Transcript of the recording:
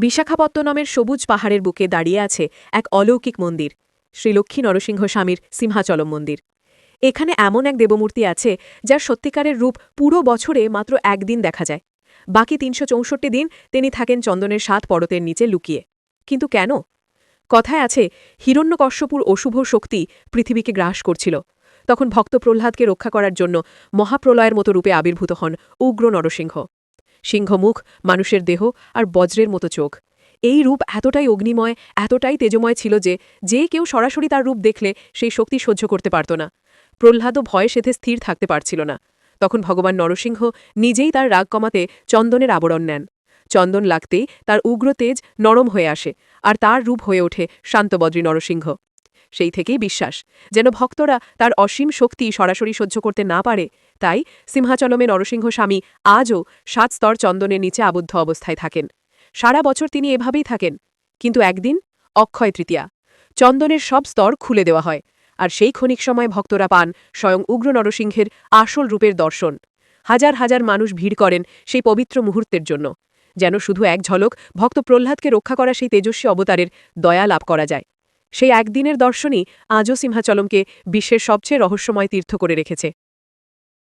বিশাখাপত্তনমের সবুজ পাহাড়ের বুকে দাঁড়িয়ে আছে এক অলৌকিক মন্দির, শ্রীলক্ষ্মী নরসিংহ স্বামীর সিংহাচলম মন্দির। এখানে এমন এক দেবমূর্তি আছে যার সত্যিকারের রূপ পুরো বছরে মাত্র একদিন দেখা যায়। বাকি ৩৬৪ দিন তিনি থাকেন চন্দনের ৭ পরতের নিচে লুকিয়ে। কিন্তু কেন? কথায় আছে, হিরণ্যকশ্যপুর অশুভ শক্তি পৃথিবীকে গ্রাস করছিল। তখন ভক্ত প্রহ্লাদকে রক্ষা করার জন্য মহাপ্রলয়ের মতো রূপে আবির্ভূত হন উগ্র নরসিংহ। সিংহমুখ, মানুষের দেহ আর বজ্রের মতো চোখ। এই রূপ এতটাই অগ্নিময়, এতটাই তেজময় ছিল যে কেউ সরাসরি তার রূপ দেখলে সেই শক্তি সহ্য করতে পারত না। প্রহ্লাদও ভয়ে সেথে স্থির থাকতে পারছিল না। তখন ভগবান নরসিংহ নিজেই তার রাগ কমাতে চন্দনের আবরণ নেন। চন্দন লাগতেই তার উগ্র তেজ নরম হয়ে আসে, আর তার রূপ হয়ে ওঠে শান্তবদ্রী নরসিংহ। সেই থেকেই বিশ্বাস, যেন ভক্তরা তার অসীম শক্তি সরাসরি সহ্য করতে না পারে, তাই সিংহাচলমে নরসিংহ স্বামী আজও ৭ স্তর চন্দনের নিচে আবদ্ধ অবস্থায় থাকেন। সারা বছর তিনি এভাবেই থাকেন। কিন্তু একদিন, অক্ষয় তৃতীয়া, চন্দনের সব স্তর খুলে দেওয়া হয়, আর সেই ক্ষণিক সময় ভক্তরা পান স্বয়ং উগ্র নরসিংহের আসল রূপের দর্শন। হাজার হাজার মানুষ ভিড় করেন সেই পবিত্র মুহূর্তের জন্য, যেন শুধু এক ঝলক ভক্ত প্রহ্লাদকে রক্ষা করা সেই তেজস্বী অবতারের দয়া লাভ করা যায়। সেই একদিনের দর্শনই আজও সিংহাচলমকে বিশ্বের সবচেয়ে রহস্যময় তীর্থ করে রেখেছে।